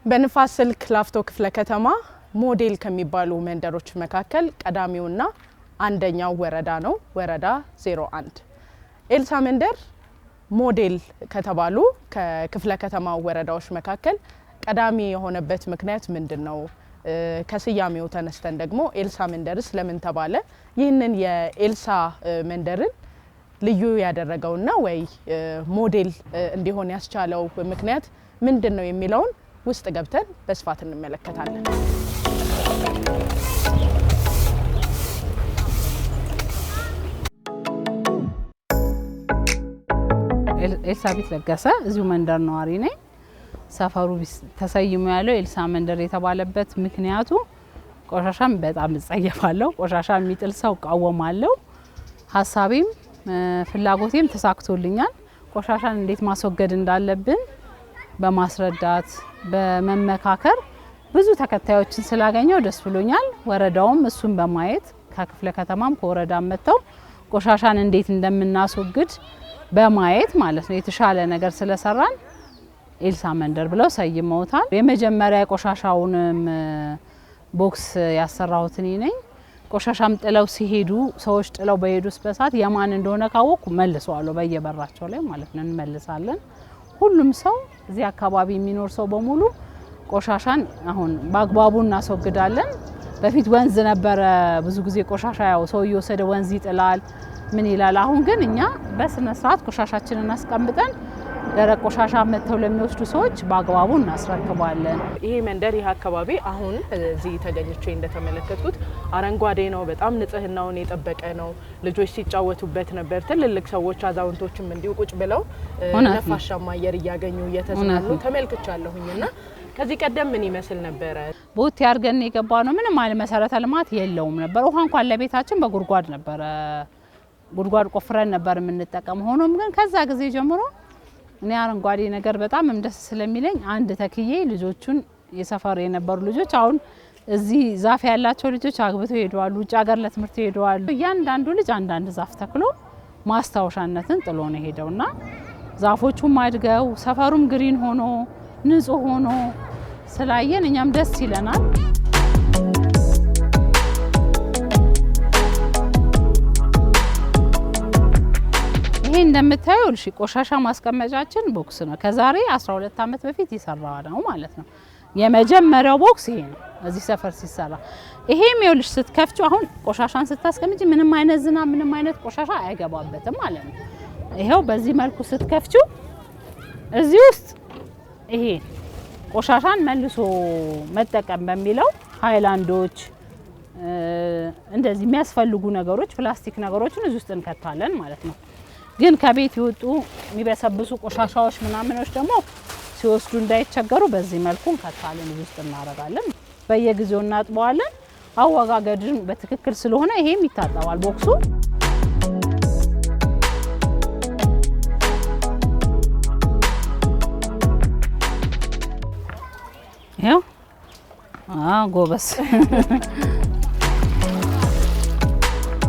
በንፋስ ስልክ ላፍቶ ክፍለ ከተማ ሞዴል ከሚባሉ መንደሮች መካከል ቀዳሚውና አንደኛው ወረዳ ነው። ወረዳ 01 ኤልሳ መንደር ሞዴል ከተባሉ ከክፍለ ከተማው ወረዳዎች መካከል ቀዳሚ የሆነበት ምክንያት ምንድነው? ከስያሜው ተነስተን ደግሞ ኤልሳ መንደርስ ለምን ተባለ? ይህንን የኤልሳ መንደርን ልዩ ያደረገውና ወይ ሞዴል እንዲሆን ያስቻለው ምክንያት ምንድነው የሚለውን ውስጥ ገብተን በስፋት እንመለከታለን። ኤልሳቤት ለገሰ እዚሁ መንደር ነዋሪ ነኝ። ሰፈሩ ተሰይሞ ያለው ኤልሳ መንደር የተባለበት ምክንያቱ ቆሻሻን በጣም እጸየፋለሁ። ቆሻሻ የሚጥል ሰው እቃወማለሁ። ሀሳቤም ፍላጎቴም ተሳክቶልኛል። ቆሻሻን እንዴት ማስወገድ እንዳለብን በማስረዳት በመመካከር ብዙ ተከታዮችን ስላገኘው ደስ ብሎኛል። ወረዳውም እሱን በማየት ከክፍለ ከተማም ከወረዳም መጥተው ቆሻሻን እንዴት እንደምናስወግድ በማየት ማለት ነው የተሻለ ነገር ስለሰራን ኤልሳ መንደር ብለው ሰይመውታል። የመጀመሪያ ቆሻሻውንም ቦክስ ያሰራሁት እኔ ነኝ። ቆሻሻም ጥለው ሲሄዱ ሰዎች ጥለው በሄዱስ በሰዓት የማን እንደሆነ ካወቁ መልሰዋለሁ በየበራቸው ላይ ማለት ነው እንመልሳለን። ሁሉም ሰው እዚህ አካባቢ የሚኖር ሰው በሙሉ ቆሻሻን አሁን በአግባቡ እናስወግዳለን። በፊት ወንዝ ነበረ፣ ብዙ ጊዜ ቆሻሻ ያው ሰው እየወሰደ ወንዝ ይጥላል ምን ይላል። አሁን ግን እኛ በስነ ስርዓት ቆሻሻችንን አስቀምጠን ደረቅ ቆሻሻ መተው ለሚወስዱ ሰዎች በአግባቡ እናስረክባለን። ይሄ መንደር ይሄ አካባቢ አሁን እዚህ ተገኝቼ እንደተመለከቱት አረንጓዴ ነው፣ በጣም ንጽህናውን የጠበቀ ነው። ልጆች ሲጫወቱበት ነበር። ትልልቅ ሰዎች አዛውንቶችም እንዲሁ ቁጭ ብለው ነፋሻማ አየር እያገኙ እየተዝናኑ ተመልክቻለሁኝና ከዚህ ቀደም ምን ይመስል ነበር? ቦት ያርገን የገባ ነው። ምንም አይነት መሰረተ ልማት የለውም ነበር። ውሃ እንኳን ለቤታችን በጉድጓድ ነበር፣ ጉድጓድ ቆፍረን ነበር የምንጠቀም። ሆኖም ግን ከዛ ጊዜ ጀምሮ እኔ አረንጓዴ ነገር በጣም ደስ ስለሚለኝ አንድ ተክዬ ልጆቹን የሰፈር የነበሩ ልጆች አሁን እዚህ ዛፍ ያላቸው ልጆች አግብተው ሄደዋል፣ ውጭ ሀገር ለትምህርት ሄደዋል። እያንዳንዱ ልጅ አንዳንድ ዛፍ ተክሎ ማስታወሻነትን ጥሎ ነው ሄደውና ዛፎቹም አድገው ሰፈሩም ግሪን ሆኖ ንጹህ ሆኖ ስላየን እኛም ደስ ይለናል። ይሄ እንደምታዩ እሺ ቆሻሻ ማስቀመጫችን ቦክስ ነው። ከዛሬ 12 አመት በፊት ይሰራ ነው ማለት ነው። የመጀመሪያው ቦክስ ይሄ ነው እዚህ ሰፈር ሲሰራ። ይሄም ይኸውልሽ ስትከፍቹ አሁን ቆሻሻን ስታስቀምጪ ምንም አይነት ዝናብ ምንም አይነት ቆሻሻ አይገባበትም ማለት ነው። ይሄው በዚህ መልኩ ስትከፍቹ እዚህ ውስጥ ይሄ ቆሻሻን መልሶ መጠቀም በሚለው ሃይላንዶች እንደዚህ የሚያስፈልጉ ነገሮች ፕላስቲክ ነገሮችን እዚህ ውስጥ እንከታለን ማለት ነው። ግን ከቤት ይወጡ የሚበሰብሱ ቆሻሻዎች ምናምኖች ደግሞ ሲወስዱ እንዳይቸገሩ በዚህ መልኩ እንከታለን እዚህ ውስጥ እናረጋለን። በየጊዜው እናጥበዋለን። አወጋገድን በትክክል ስለሆነ ይሄም ይታጠባል ቦክሱ። ያው ጎበስ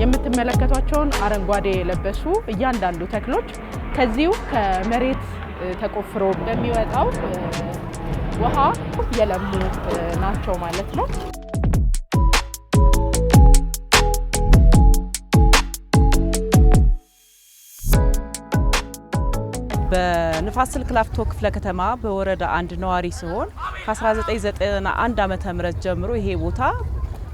የምትመለከቷቸውን አረንጓዴ የለበሱ እያንዳንዱ ተክሎች ከዚሁ ከመሬት ተቆፍሮ በሚወጣው ውሃ የለሙ ናቸው ማለት ነው። በንፋስ ስልክ ላፍቶ ክፍለ ከተማ በወረዳ 1 ነዋሪ ሲሆን ከ1991 ዓመተ ምህረት ጀምሮ ይሄ ቦታ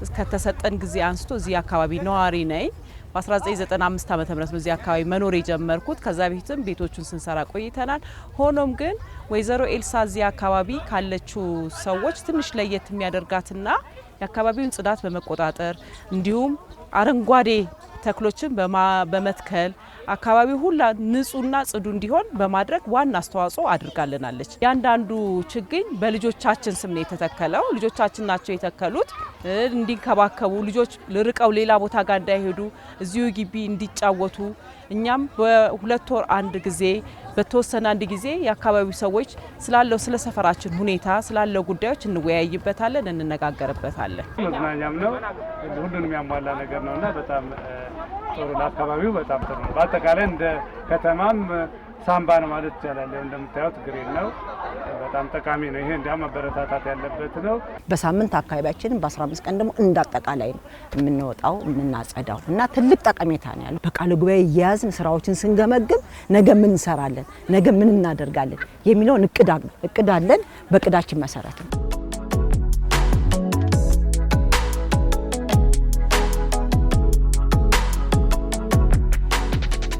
እስከተሰጠን ጊዜ አንስቶ እዚህ አካባቢ ነዋሪ ነኝ። በ1995 ዓመተ ምህረት ነው እዚህ አካባቢ መኖር የጀመርኩት። ከዛ በፊትም ቤቶቹን ስንሰራ ቆይተናል። ሆኖም ግን ወይዘሮ ኤልሳ እዚህ አካባቢ ካለችው ሰዎች ትንሽ ለየት የሚያደርጋትና የአካባቢውን ጽዳት በመቆጣጠር እንዲሁም አረንጓዴ ተክሎችን በመትከል አካባቢው ሁላ ንጹህና ጽዱ እንዲሆን በማድረግ ዋና አስተዋጽኦ አድርጋለናለች። ያንዳንዱ ችግኝ በልጆቻችን ስም ነው የተተከለው። ልጆቻችን ናቸው የተከሉት። እንዲንከባከቡ ልጆች ርቀው ሌላ ቦታ ጋር እንዳይሄዱ እዚሁ ግቢ እንዲጫወቱ እኛም በሁለት ወር አንድ ጊዜ በተወሰነ አንድ ጊዜ የአካባቢው ሰዎች ስላለው ስለ ሰፈራችን ሁኔታ ስላለው ጉዳዮች እንወያይበታለን፣ እንነጋገርበታለን። መዝናኛም ነው፣ ሁሉንም ያሟላ ነገር ነውና በጣም ጥሩ ለአካባቢው በጣም ጥሩ ነው። በአጠቃላይ እንደ ከተማም ሳምባ ነው ማለት ይቻላል። እንደምታዩት ግሪን ነው፣ በጣም ጠቃሚ ነው። ይሄ እንዲያውም መበረታታት ያለበት ነው። በሳምንት አካባቢያችንን በ15 ቀን ደግሞ እንዳጠቃላይ ነው የምንወጣው የምናጸዳው እና ትልቅ ጠቀሜታ ነው ያለው። በቃለ ጉባኤ እያያዝን ስራዎችን ስንገመግም ነገ ምን እንሰራለን፣ ነገ ምን እናደርጋለን የሚለውን እቅድ አለን። በእቅዳችን መሰረት ነው።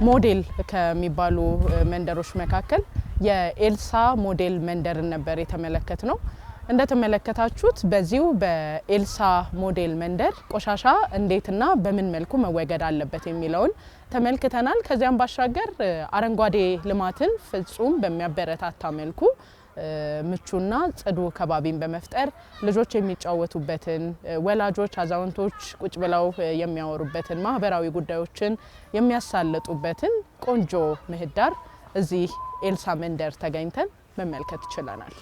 ሞዴል ከሚባሉ መንደሮች መካከል የኤልሳ ሞዴል መንደርን ነበር የተመለከትነው። እንደተመለከታችሁት በዚሁ በኤልሳ ሞዴል መንደር ቆሻሻ እንዴትና በምን መልኩ መወገድ አለበት የሚለውን ተመልክተናል። ከዚያም ባሻገር አረንጓዴ ልማትን ፍጹም በሚያበረታታ መልኩ ምቹና ጽዱ ከባቢን በመፍጠር ልጆች የሚጫወቱበትን፣ ወላጆች አዛውንቶች ቁጭ ብለው የሚያወሩበትን፣ ማህበራዊ ጉዳዮችን የሚያሳልጡበትን ቆንጆ ምህዳር እዚህ ኤልሳ መንደር ተገኝተን መመልከት ችለናል።